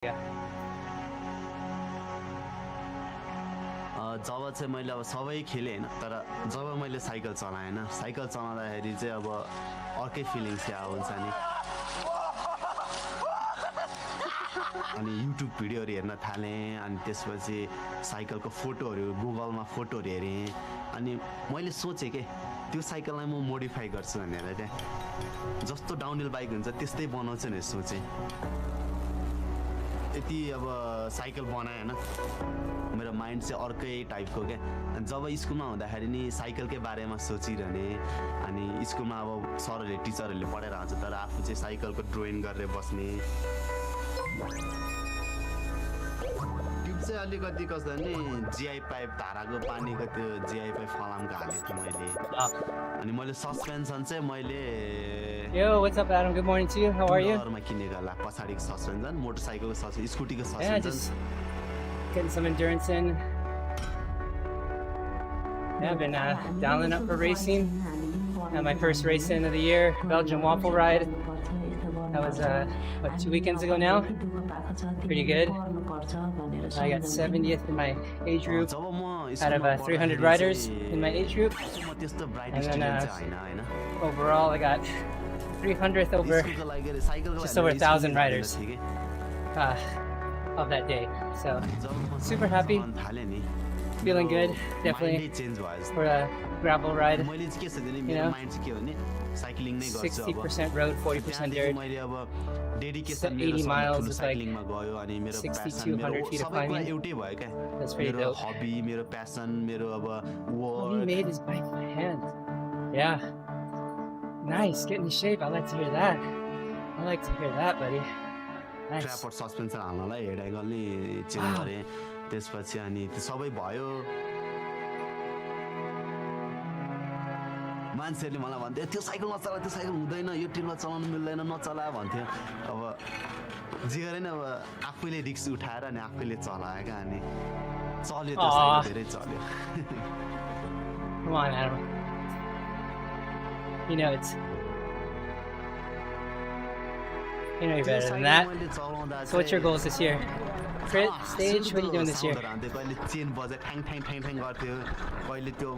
जब चाहिँ मैले अब सबै खेलेँ हैन, तर जब मैले साइकल चलाएँ हैन, साइकल चलाउँदाखेरि चाहिँ अब अर्कै फिलिङ्स क्या हुन्छ नि। अनि युट्युब भिडियोहरू हेर्न थालेँ, अनि त्यसपछि साइकलको फोटोहरू गुगलमा फोटोहरू हेरेँ, अनि मैले सोचेँ के त्यो साइकललाई म मोडिफाई गर्छु भनेर क्या, जस्तो डाउनहिल बाइक हुन्छ त्यस्तै बनाउँछु भनेर सोचेँ। यति अब साइकल बनाएँ हैन, मेरो माइन्ड चाहिँ अर्कै टाइपको क्या। जब स्कुलमा हुँदाखेरि नि साइकलकै बारेमा सोचिरहने, अनि स्कुलमा अब सरहरूले टिचरहरूले पढाएर आउँछ, तर आफू चाहिँ साइकलको ड्रोइङ गरेर बस्ने। ट्युब चाहिँ अलिकति कस्तो नि जिआई पाइप धाराको पानीको त्यो जिआई पाइप फलामको हालेको थिएँ मैले। अनि मैले सस्पेन्सन चाहिँ मैले Yo, what's up, Adam? Good morning to you. How are you? पछाडिको सस्पेन्सन, मोटरसाइकलको सस्पेन्सन, स्कुटीको suspension. Yeah, just getting some endurance in. Yeah, I've been dialing up for racing. My first race in of the year, Belgian waffle ride. That was what, 2 weekends ago now. Pretty good. I got 70th in my age group out of 300 riders in my age group. And then overall, I got 300th over just over 1,000 riders of that day. So super happy, feeling good, definitely for a gravel ride. You know, 60% road, 40% dirt. 80 miles is like 6,200 feet of climbing. That's pretty dope. He made his bike by hand. Yeah. Nice, getting in shape. I like to hear that. I like to hear that, buddy. Nice. ट्र्यापर suspension हाल्नलाई हेडाइगल नि change गरेँ, त्यसपछि अनि त्यो सबै भयो। मान्छेहरूले मलाई भन्थे त्यो साइकल नचला, त्यो साइकल हुँदैन, यो टिलमा चलाउनु मिल्दैन, नचला भन्थ्यो। अब जे गरे नि अब आफैले रिस्क उठाएर अनि आफैले चलाए क्या, अनि चल्यो त्यो साइकल, धेरै चल्यो। Come on, Adam. You know you're better than that. So what's your goals this year? Crit, stage, what are you doing this year? Chain बजे ठ्याङ ठ्याङ ठ्याङ ठ्याङ गर्थ्यो, कहिले त्यो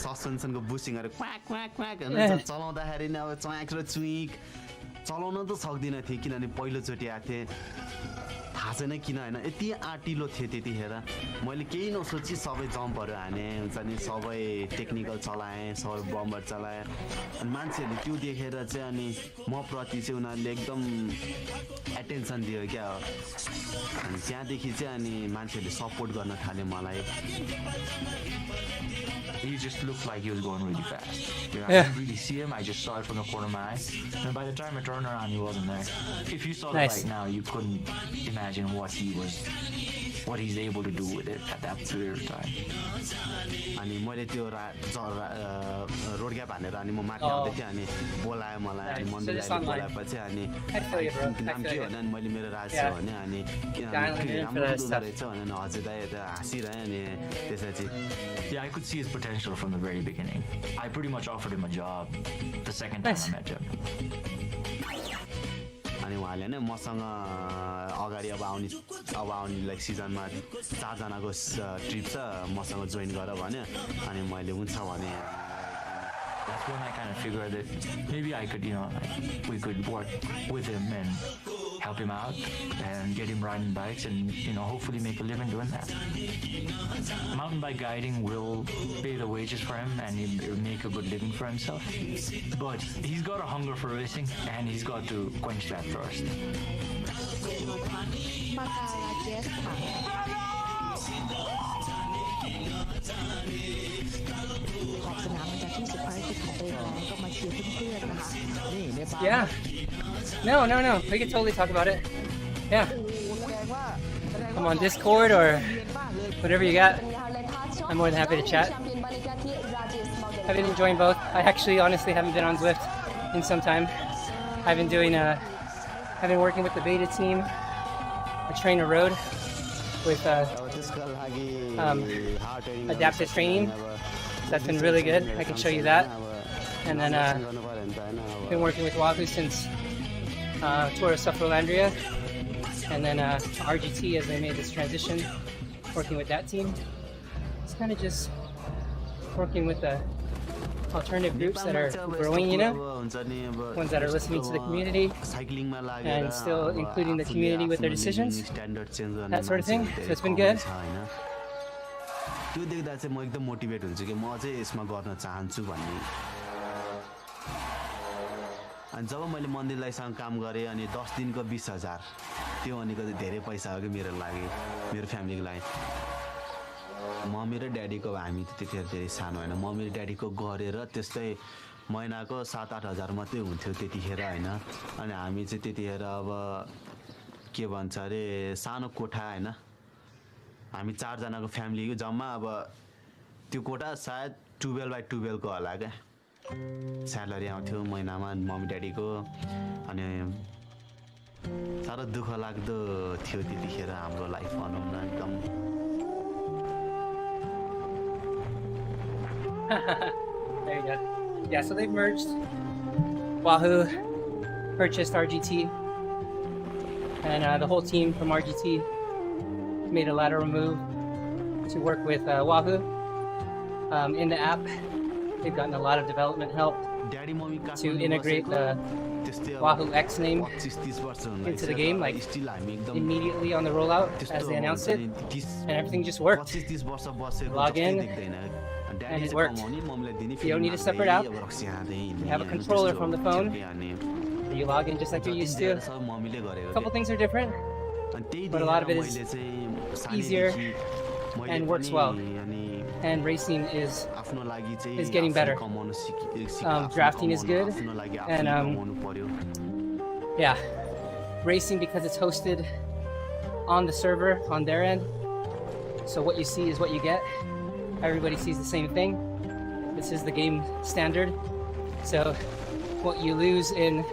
सस्पेन्सनको बुसिङहरू क्वाक क्वाक क्वाक हुन्छ, चलाउँदाखेरि नि अब च्वाक र चुइक चलाउन त सक्दिनँ थिएँ, किनभने पहिलोचोटि आएको थिएँ, थाहा छैन किन होइन, यति आँटिलो थिएँ त्यतिखेर। मैले केही नसोची सबै जम्पहरू हाने हुन्छ नि, सबै टेक्निकल चलाएँ, सबै बम्बर चलाएँ। अनि मान्छेहरूले त्यो देखेर चाहिँ अनि म प्रति चाहिँ उनीहरूले एकदम एटेन्सन दियो क्या। अनि त्यहाँदेखि चाहिँ अनि मान्छेहरूले सपोर्ट गर्न थाल्यो मलाई। He just looked like he was going really fast. You know, I didn't really see him. I just saw it from the corner of my eye. And by the time I turned around, he wasn't there. If you saw the bike now, you couldn't imagine what he's able to do with it at that period of time. अनि मैले त्यो road gap हानेर अनि म माथि आउँदै थिएँ, अनि बोलायो मलाई, अनि मन्दिरलाई बोलाएपछि अनि नाम के हो भने मैले मेरो राज छ भने, अनि राम्रो हुँदो रहेछ भने हजुर दाइ यता हाँसिरह्यो। अनि त्यसपछि yeah, I could see his potential from the very beginning. I pretty much offered him a job the second time I met him. अनि उहाँले नै मसँग अगाडि अब आउने लाइक सिजनमा 4 जनाको ट्रिप छ, मसँग जोइन गर भन्यो, अनि मैले हुन्छ भने। That's when I kind of figured that maybe I could, we could work with him and help him out and get him riding bikes and, hopefully make a living doing that. Mountain bike guiding will pay the wages for him and he'll make a good living for himself. But he's got a hunger for racing and he's got to quench that first. Yeah. No. We can totally talk about it. Yeah. I'm on Discord or whatever you got. I'm more than happy to chat. I've been enjoying both. I actually honestly haven't been on Zwift in some time. I've been working with the beta team, a trainer road with adaptive training. That's been really good. I can show you that. And then been working with Wahoo since Tour of Sufferlandria, and then RGT as they made this transition, working with that team. It's kind of just working with the alternative groups that are growing, you know, ones that are listening to the community and still including the community with their decisions, that sort of thing. So it's been good. त्यो देख्दा चाहिँ म एकदम motivate हुन्छु कि म चाहिँ यसमा गर्न चाहन्छु भन्ने अनि जब मैले मन्दिरलाईसँग काम गरेँ अनि 10 दिनको 20,000 त्यो भनेको चाहिँ धेरै पैसा हो कि मेरो लागि मेरो फ्यामिलीको लागि मम्मी र ड्याडीको हामी त्यतिखेर धेरै सानो हैन मम्मी र ड्याडीको गरेर त्यस्तै महिनाको 7-8 हजार मात्रै हुन्थ्यो त्यतिखेर हैन अनि हामी चाहिँ त्यतिखेर अब के भन्छ अरे सानो कोठा हैन हामी 4 जनाको फ्यामिली जम्मा अब त्यो कोठा सायद 12/12 को होला के स्यालेरी आउँथ्यो महिनामा मम्मी ड्याडीको अनि साह्रो दुःख लाग्दो थियो त्यतिखेर हाम्रो लाइफ भनौं न एकदम There you go. Yeah, so they've merged. Wahoo purchased RGT, and the whole team from RGT made a lateral move to work with Wahoo. In the app, they've gotten a lot of development help to integrate the Wahoo X name into the game, like immediately on the rollout as they announced it, and everything just worked. Log in, and it worked. You don't need a separate app. You have a controller from the phone. You log in just like you're used to. A couple things are different, but a lot of it is easier and works well. And racing is getting better. Drafting is good, and yeah, racing because it's hosted on the server on their end. So what you see is what you get. Everybody sees the same thing. This is the game standard. So what you lose in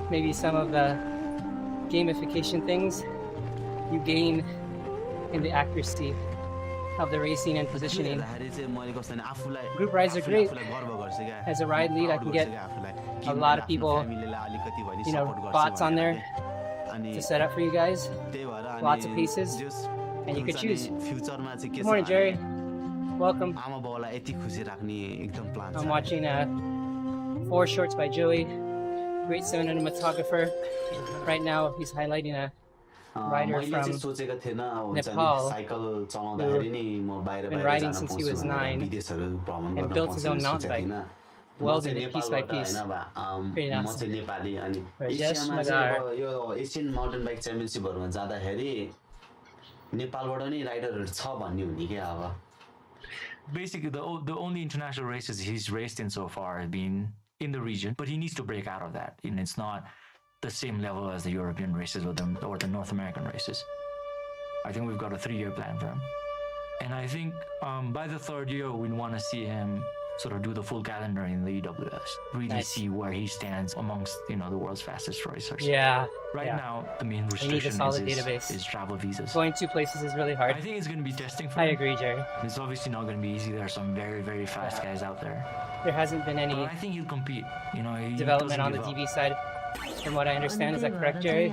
maybe some of the gamification things, you gain in the accuracy of the racing and positioning. Group rides are great. As a ride lead, I can get a lot of people, you know, bots on there to set up for you guys. Lots of pieces, and you could choose. Good morning, Jerry. Welcome. I'm watching 4 shorts by Joey. Great cinematographer. Right now, he's highlighting a rider from Nepal who's been riding since he was 9 and built his own mountain bike, welded it piece by piece. Pretty nice. Yes, Magar. Asian mountain bike championshipहरुमा जाँदाखेरि नेपालबाट नै राइडरहरु छ भन्ने हुने के अब Basically, the only international races he's raced in so far have been in the region, but he needs to break out of that. And it's not the same level as the European races or the North American races. I think we've got a 3-year plan for him. And I think by the 3rd year, we want to see him sort of do the full calendar in the EWS. Really see where he stands amongst, you know, the world's fastest racers. Yeah. Right now, the main restriction is travel visas. Going 2 places is really hard. I think it's going to be testing for him. I agree, Jerry. It's obviously not going to be easy. There are some very, very fast guys out there. There hasn't been any I think he'll compete. You know, development on the DB side. From what I understand, is that correct, Jerry?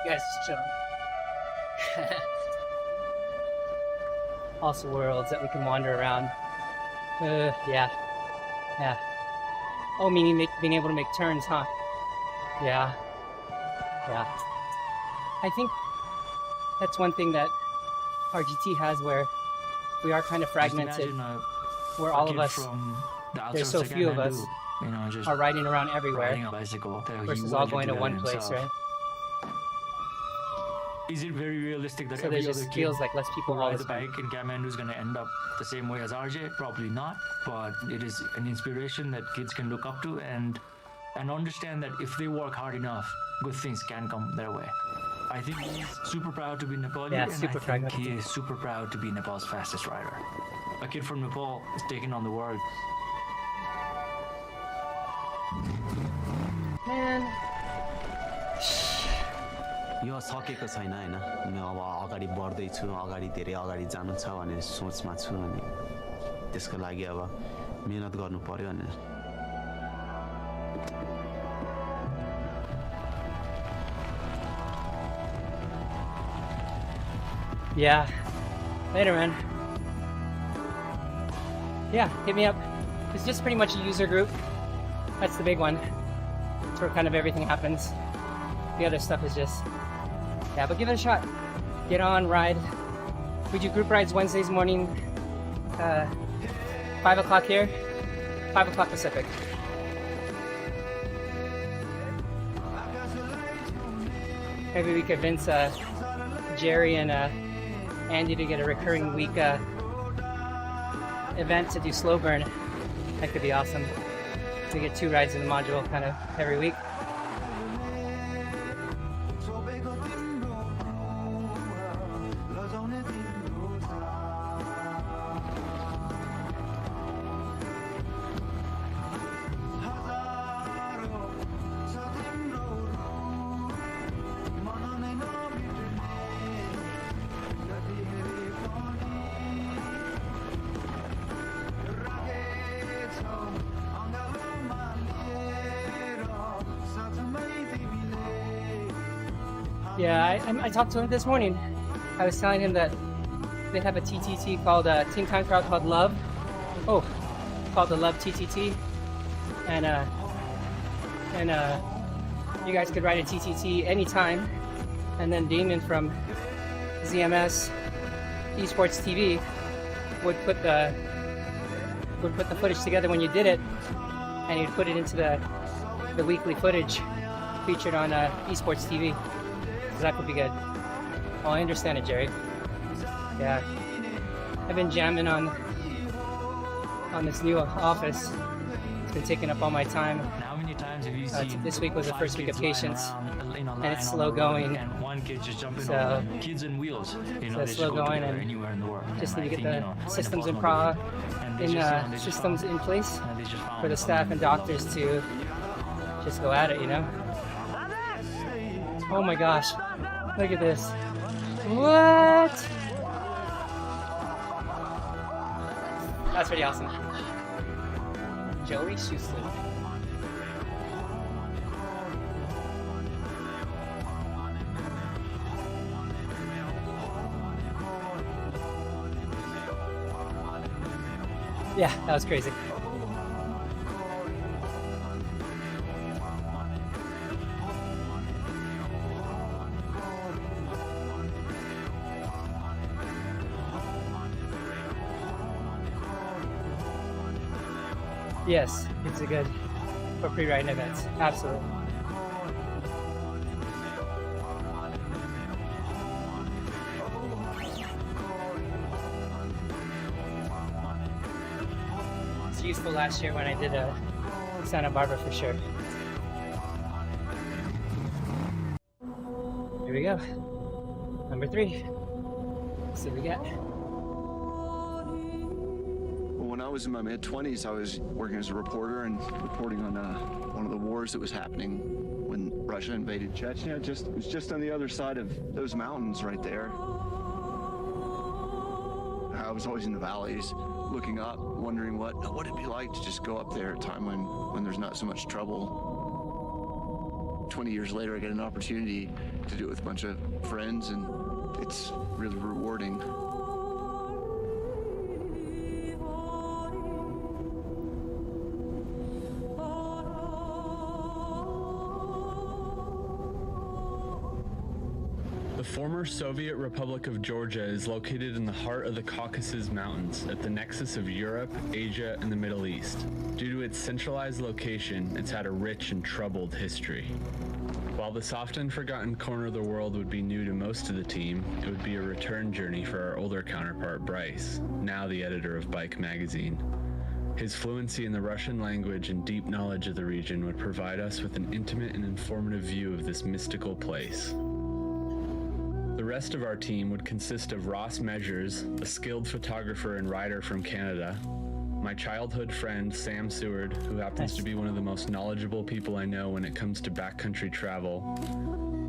Yes, chill. Also worlds that we can wander around. Yeah. Oh, meaning being able to make turns, huh? Yeah. I think that's one thing that RGT has, where we are kind of fragmented, where all of us, there's so few of us, are riding around everywhere, versus all going to one place, right? Is it very realistic that so every there just other feels like less people ride the bike in Kathmandu is going to end up the same way as RJ? Probably not, but it is an inspiration that kids can look up to and understand that if they work hard enough, good things can come their way. I think he's super proud to be Nepali, and I think he is super proud to be Nepal's fastest rider. A kid from Nepal is taking on the world. Man. यो सकेको छैन हैन म अब अगाडि बढ्दै छु अगाडि धेरै अगाडि जानु छ भन्ने सोचमा छु अनि त्यसको लागि अब मेहनत गर्नु पर्यो अनि Yeah. Later, man. Yeah, hit me up. It's just pretty much a user group. That's the big one. That's where kind of everything happens. The other stuff is just, yeah, but give it a shot. Get on, ride. We do group rides Wednesdays morning, 5 o'clock here, 5 o'clock Pacific. Maybe we could convince Jerry and Andy to get a recurring week event to do slow burn. That could be awesome. To get 2 rides in the module kind of every week. Yeah, I talked to him this morning. I was telling him that they have a TTT called Team Time Trial called Love. Oh, called the Love TTT, and you guys could ride a TTT anytime. And then Damon from ZMS eSports TV would put the footage together when you did it, and he'd put it into the weekly footage featured on eSports TV. So that could be good. Oh, I understand it, Jerry. Yeah, I've been jamming on this new office. It's been taking up all my time. How many times have you seen this week was the first week of patience, and it's slow going. And one kid just jumping So- over kids and wheels. You know, so they slow just go going together and anywhere in the world. just And need to I get think, the you know, systems in in a Boston pro and they in just, you know, they just systems found- in place and they just found for the something staff and they love. doctors to just go at it, you know? Oh my gosh, look at this. What? That's pretty awesome. Joey Schuster. Yeah, that was crazy. Yes, it's a good for pre-riding events. Absolutely. It's useful last year when I did Santa Barbara for sure. Here we go. Number 3. Let's see what we get. When I was in my mid-20s, I was working as a reporter and reporting on one of the wars that was happening when Russia invaded Chechnya. It was just on the other side of those mountains right there. I was always in the valleys, looking up, wondering what it'd be like to just go up there at a time when there's not so much trouble. 20 years later, I get an opportunity to do it with a bunch of friends, and it's really rewarding. The former Soviet Republic of Georgia is located in the heart of the Caucasus Mountains, at the nexus of Europe, Asia, and the Middle East. Due to its centralized location, it's had a rich and troubled history. While this often forgotten corner of the world would be new to most of the team, it would be a return journey for our older counterpart Bryce, now the editor of Bike Magazine. His fluency in the Russian language and deep knowledge of the region would provide us with an intimate and informative view of this mystical place. The rest of our team would consist of Ross Measures, a skilled photographer and rider from Canada, my childhood friend Sam Seward, who happens to be one of the most knowledgeable people I know when it comes to backcountry travel,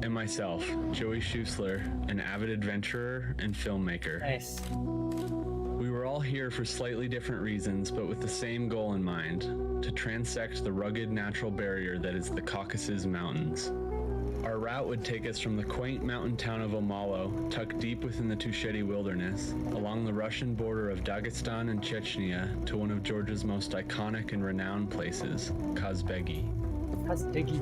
and myself, Joey Schuessler, an avid adventurer and filmmaker. Nice. We were all here for slightly different reasons, but with the same goal in mind, to transect the rugged natural barrier that is the Caucasus Mountains. Our route would take us from the quaint mountain town of Omalo, tucked deep within the Tusheti wilderness, along the Russian border of Dagestan and Chechnya, to one of Georgia's most iconic and renowned places, Kazbegi. Kazbegi.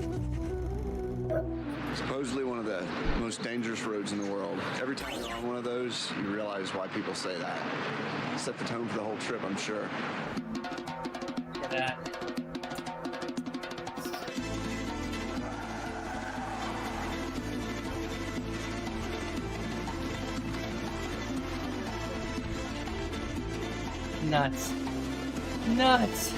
Supposedly one of the most dangerous roads in the world. Every time you're on one of those, you realize why people say that. Set the tone for the whole trip, I'm sure. Look at that. Nuts. Nuts.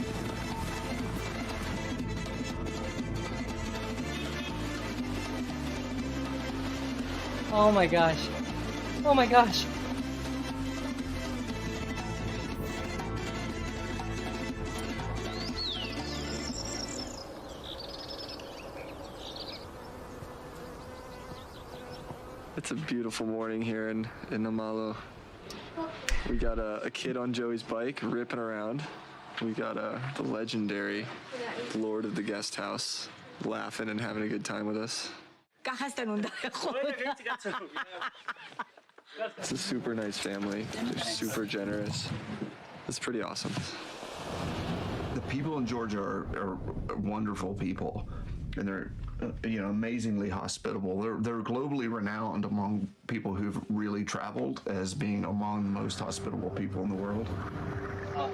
Oh my gosh. Oh my gosh. It's a beautiful morning here in Omalo. We got a kid on Joey's bike ripping around. We got the legendary Lord of the Guest House laughing and having a good time with us. It's a super nice family. They're super generous. It's pretty awesome. The people in Georgia are wonderful people, and they're amazingly hospitable. They're globally renowned among people who've really traveled as being among the most hospitable people in the world. Oh,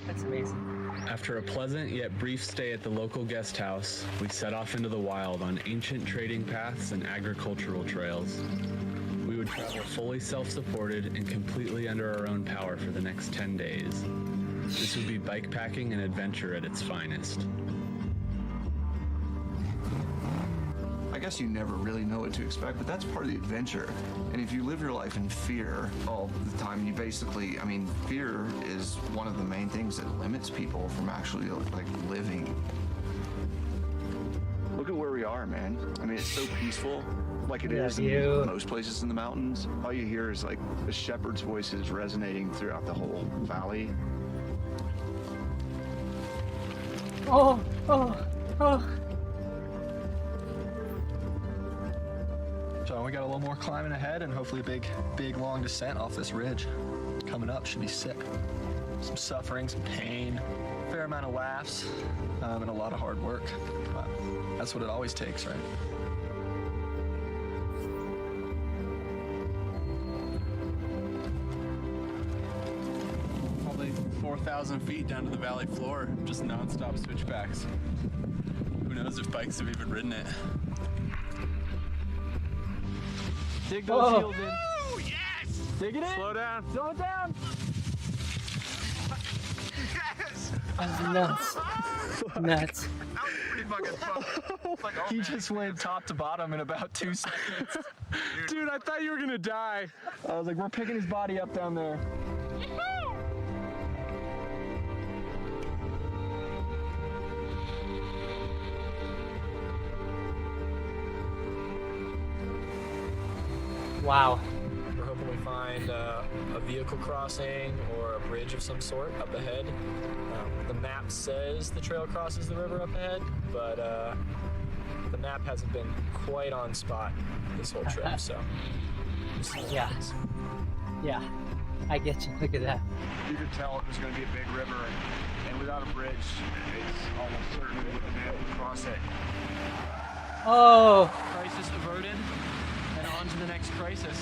that's amazing. After a pleasant yet brief stay at the local guest house, we set off into the wild on ancient trading paths and agricultural trails. We would travel fully self-supported and completely under our own power for the next 10 days. This would be bikepacking and adventure at its finest. I guess you never really know what to expect, but that's part of the adventure. And if you live your life in fear all the time, you basically, fear is one of the main things that limits people from actually living. Look at where we are, man. It's so peaceful, like it is you. in most places in the mountains. All you hear is like the shepherd's voices resonating throughout the whole valley. Oh, oh, oh. So we got a little more climbing ahead and hopefully a big long descent off this ridge. Coming up should be sick. Some suffering, some pain, a fair amount of laughs, and a lot of hard work. But that's what it always takes, right? Probably 4,000 feet down to the valley floor, just non-stop switchbacks. Who knows if bikes have even ridden it. Dig those heels in. Oh, yes! Dig it in. Slow down. Slow it down. Yes! That's nuts. Nuts. That was pretty fucking fun. It's like, oh, He man. just went top to bottom in about 2 seconds. Dude, I thought you were gonna die. I was like, we're picking his body up down there. Wow. We're hoping we find a vehicle crossing or a bridge of some sort up ahead. The map says the trail crosses the river up ahead, but the map hasn't been quite on spot this whole trip, so we'll see what Yeah. happens. Yeah. I get you. Look at that. You could tell it was going to be a big river, and without a bridge, it's almost certain that the man would cross it. Oh. Crisis averted, and on to the next crisis.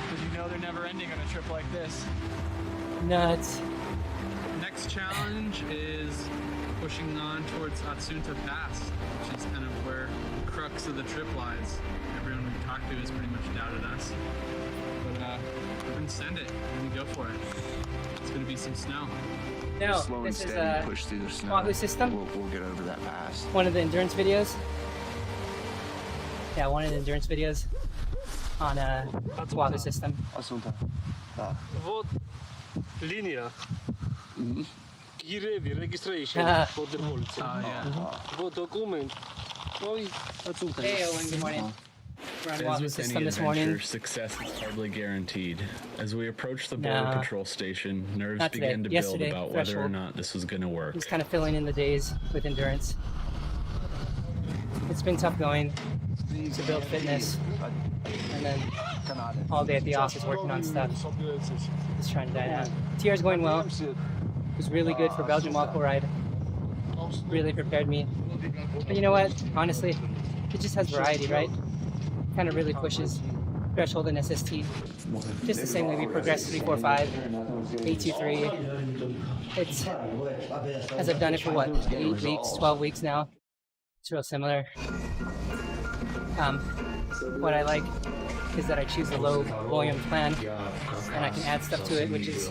Because you know they're never ending on a trip like this. Nuts. Next challenge is pushing on towards Atsunta Pass, which is kind of where the crux of the trip lies. Everyone we've talked to has pretty much doubted us. But we're gonna send it. We're gonna go for it. It's gonna be some snow. No, Slow and this is steady, push through the snow. Wahoo system. We'll get over that pass. One of the endurance videos. Yeah, one of the endurance videos on Wahoo system. Atsunta. Вот линия. Registration Ah. for the policy. Oh yeah. Вот документ Hey, Owen, good morning. We're on As Wahoo with any system this adventure, morning. success is hardly guaranteed. As we approached the border No. patrol station, nerves Not today. began to Yesterday, build about whether or threshold. not this was going to work. Just kind of filling in the days with endurance. It's been tough going to build fitness, and then all day at the office working on stuff. Just trying to die out. TR's going well. It was really good for Belgian waffle ride. Really prepared me. But you know what? Honestly, it just has variety, right? Kind of really pushes threshold and SST. Just the same way we progressed 345, 823. It's, as I've done it for what, 8 weeks, 12 weeks now. It's real similar. What I like is that I choose a low volume plan and I can add stuff to it, which is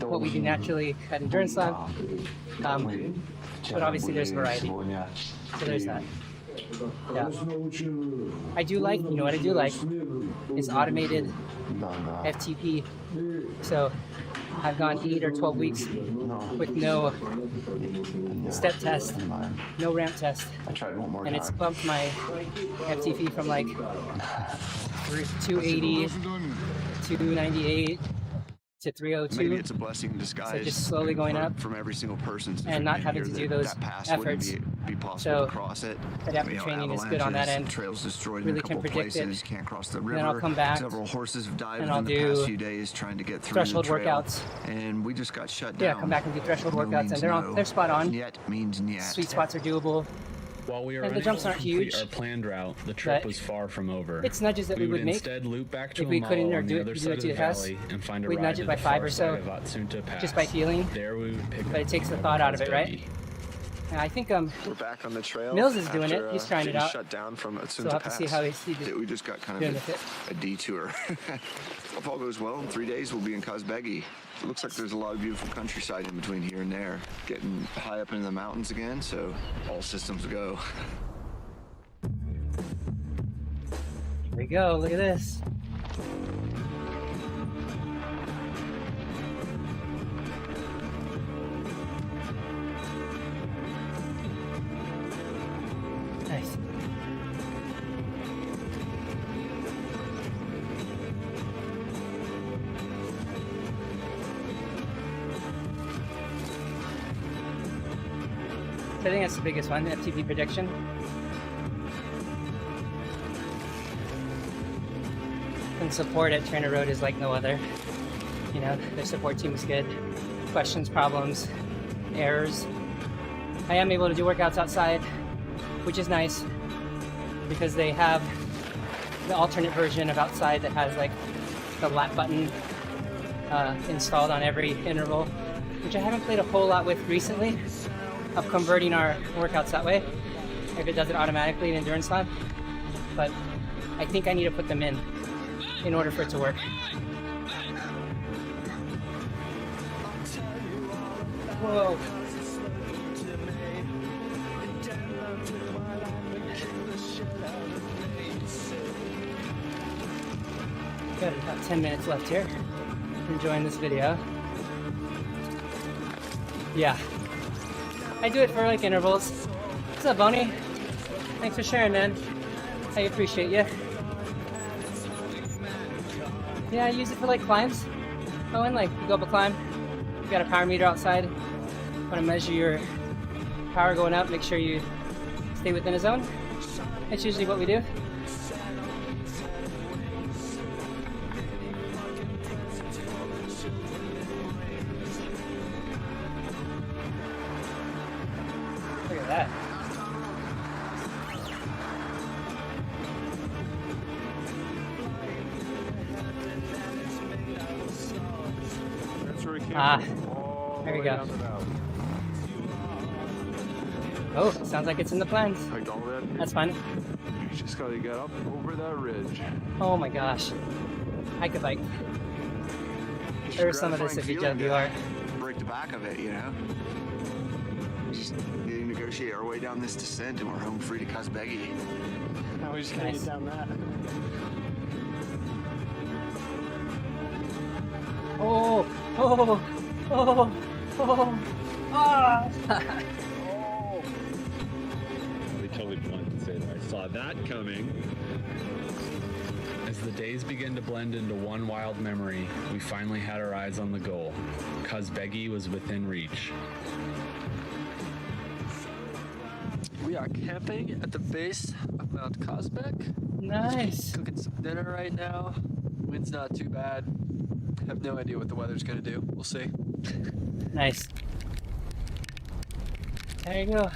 what we do naturally at Endurance Lab. But obviously there's variety. So there's that. Yeah. I do like, you know what I do like, is automated FTP. So I've gone 8 or 12 weeks with no step test, no ramp test, and it's bumped my FTP from like 280, 298 to 302. Maybe it's a blessing in disguise. So just slowly going up from every single person, and not having to do those efforts. Be possible So to cross it. adaptive training is good on that end. Trails destroyed Really in a couple can predict places. it. Can't cross the river. Then I'll come back Several horses have died and I'll in the do past few days trying to get through threshold the trail. workouts. And we just got shut Yeah, down. come back and do threshold No workouts, means and no. they're spot on. Yet means yet. Sweet spots are doable. While we are And the unable jumps to aren't complete huge, our planned route, the trip but was far from over. it's nudges that we would make. instead loop back to If we a couldn't mall or on do the it- other do side it of to the the test, valley and find a we'd ride nudge to it by the 5 far or side so, of Atsunta Pass. just by feeling. There we would pick But up it takes the our thought out of it, right? Kazbegi. And I think We're back on the trail. Mills is doing after, it. He's trying it getting out. Shut down from Atsunta So we'll have to see Pass. how he did. We just got kind doing of the fit. a detour. If all goes well, in 3 days we'll be in Kazbegi. It looks like there's a lot of beautiful countryside in between here and there. Getting high up into the mountains again, so all systems go. Here we go. Look at this. Nice. I think that's the biggest one, FTP prediction. And support at Turner Road is like no other. You know, their support team is good. Questions, problems, errors. I am able to do workouts outside, which is nice because they have the alternate version of outside that has like the lap button installed on every interval, which I haven't played a whole lot with recently, of converting our workouts that way, if it does it automatically in Endurance Lab. But I think I need to put them in order for it to work. Whoa. Got about 10 minutes left here. Enjoying this video. Yeah. I do it for like intervals. What's up, Bonnie? Thanks for sharing, man. I appreciate you. Yeah, I use it for like climbs. Oh, and like you go up a climb, you got a power meter outside. Want to measure your power going up, make sure you stay within a zone. That's usually what we do. Look at that. There we go. Oh, sounds like it's in the plans. That's fun. You just gotta get up over that ridge. Oh my gosh. Hike a bike. There's some of this at VWR. Break the back of it, you know? Just negotiate our way down this descent and we're home free to Kazbegi. Now we just gotta get down that. Oh, oh, oh, oh, ah. They totally wanted to say that. that coming. As the days began to blend into one wild memory, we finally had our eyes on the goal. Kazbegi was within reach. We are camping at the base of Mount Kazbek. Nice. Cooking some dinner right now. Wind's not too bad. Have no idea what the weather's gonna do. We'll see. Nice. There you go.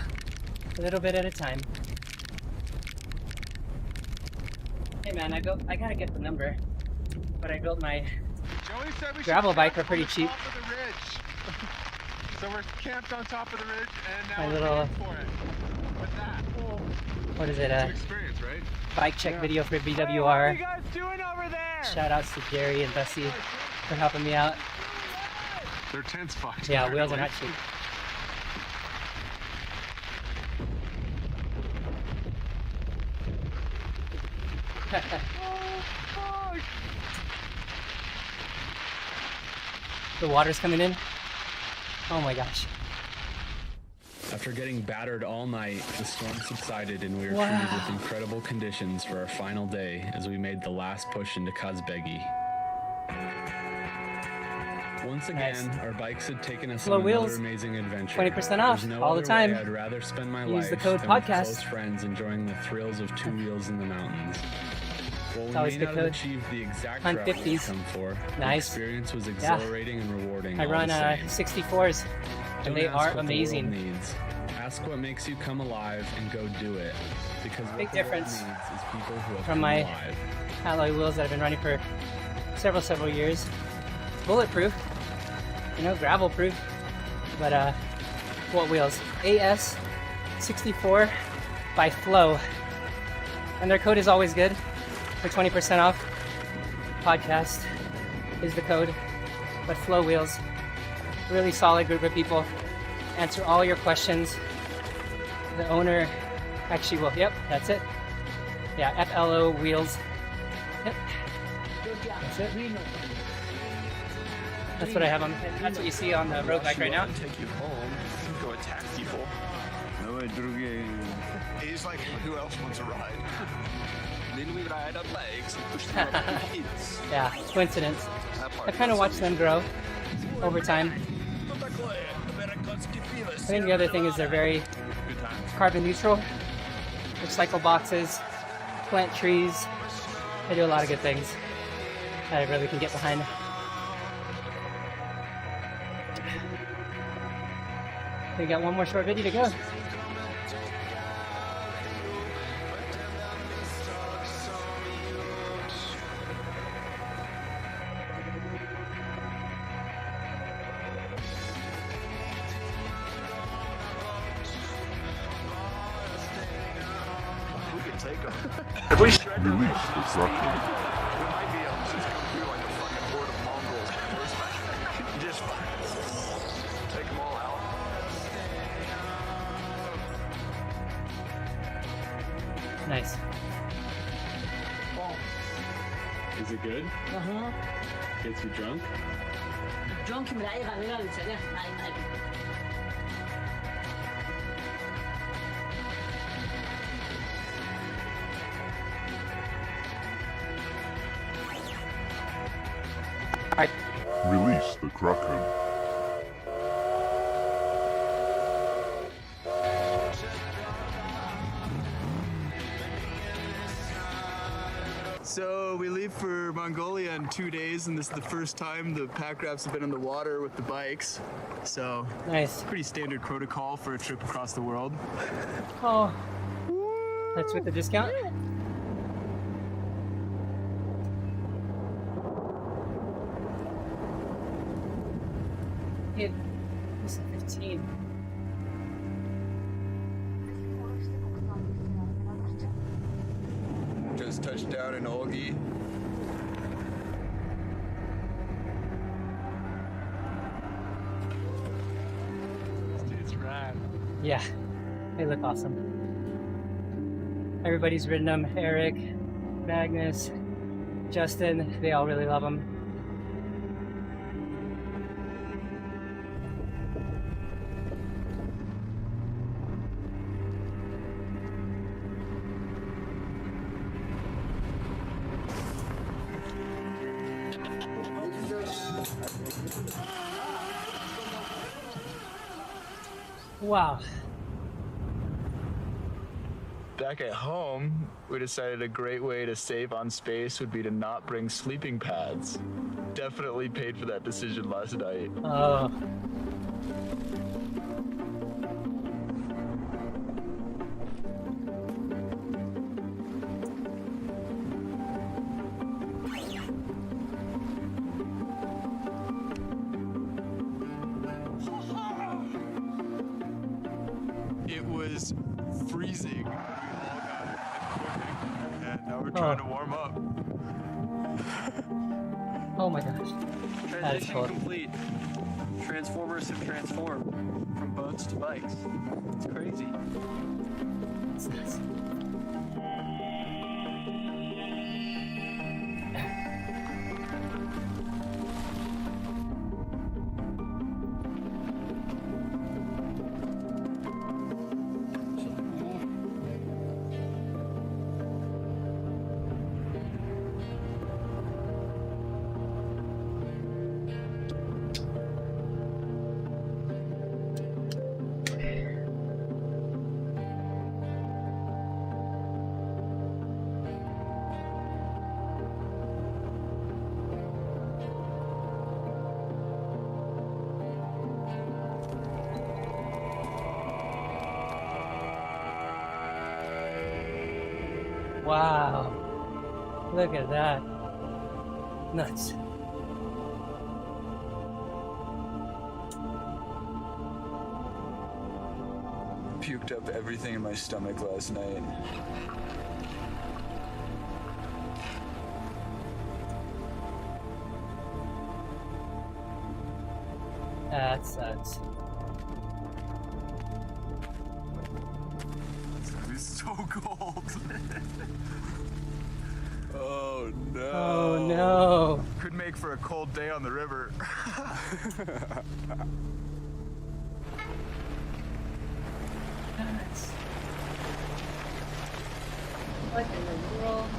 A little bit at a time. Hey man, I gotta get the number, but I built my gravel bike for pretty cheap. So we're camped on top of the ridge, and now My we're little, paying for it. What's that? what is it? It's an experience, right? Bike check video for BWR. Hey, what are you guys doing over there? Shout outs to Jerry and Bessie for helping me out. Their tent's fucked. Yeah, wheels are not cheap. The water's coming in. Oh my gosh. After getting battered all night, the storm subsided and we were Wow. treated with incredible conditions for our final day as we made the last push into Kazbegi. Once again, Nice. our bikes had taken us Slow on wheels, another amazing adventure. 20% off There's no all the other time. way I'd rather spend my Use life the code than with podcast. close friends enjoying the thrills of two wheels in the mountains. While we always may good not have code. achieved the exact On route we'd 50s. come for, the Nice. experience was exhilarating and rewarding. I all run the same. 64s, Don't and they ask are what the world amazing. needs. Ask what makes you come alive and go do it. Because what Big the world difference needs is people who have from come my alive. alloy wheels that I've been running for several years. Bulletproof, you know, gravel proof. But what wheels? AS 64 by Flow, and their code is always good for 20% off. Podcast is the code, but Flow wheels, really solid group of people, answer all your questions. The owner actually will. Yep, that's it. Yeah, FLO wheels. Yep. That's it. That's what I have on. That's what you see on the road bike right now. Take you home. Go attack people. He's like, who else wants a ride? Then we ride on legs and push them up the kids. Yeah, coincidence. I kind of watched them grow over time. I think the other thing is they're very carbon neutral. Recycle boxes, plant trees. They do a lot of good things that I really can get behind. We got one more short video to go. We could take them. If we We might be able to just come through like a fucking horde of Mongols. Just take them all out. Nice. Is it good? Gets you drunk? Release the Kraken. So we leave for Mongolia in 2 days, and this is the first time the pack wraps have been in the water with the bikes. So Nice. pretty standard protocol for a trip across the world. Oh, that's with the discount? It was 15. Just touched down in Olgi. It's rad. Yeah, they look awesome. Everybody's ridden them. Eric, Magnus, Justin, they all really love them. Wow. Back at home, we decided a great way to save on space would be to not bring sleeping pads. Definitely paid for that decision last night. Oh. It was freezing. We all got it cooking, and now we're trying to warm up. Oh my gosh. That is Transition cool. complete. Transformers have transformed from boats to bikes. It's crazy. That's nice. Wow. Look at that. Nuts. Puked up everything in my stomach last night. That sucks. It's gonna be so cold. Oh no. Oh no. Could make for a cold day on the river. Nuts. What in the world?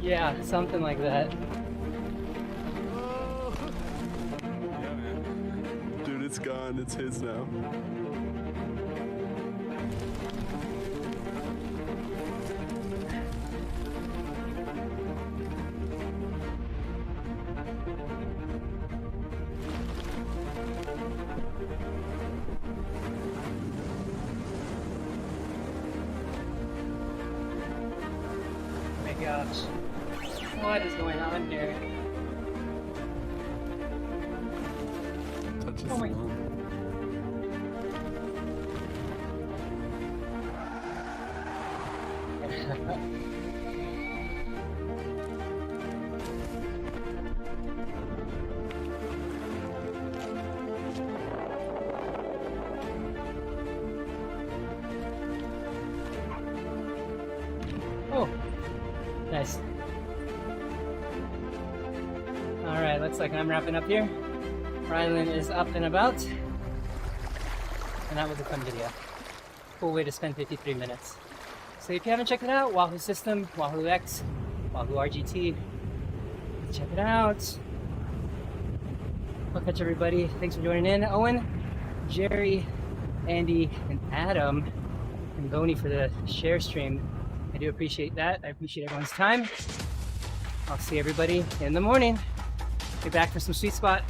Yeah, something like that. Yeah, man. Dude, it's gone. It's his now. Oh my gosh. What is going on here? Oh my. Oh, nice. All right, looks like I'm wrapping up here. Rylan is up and about. And that was a fun video. Cool way to spend 53 minutes. So if you haven't checked it out, Wahoo System, Wahoo X, Wahoo RGT, check it out. I'll catch everybody. Thanks for joining in. Owen, Jerry, Andy, and Adam, and Boney for the share stream. I do appreciate that. I appreciate everyone's time. I'll see everybody in the morning. Be back for some Sweet Spot.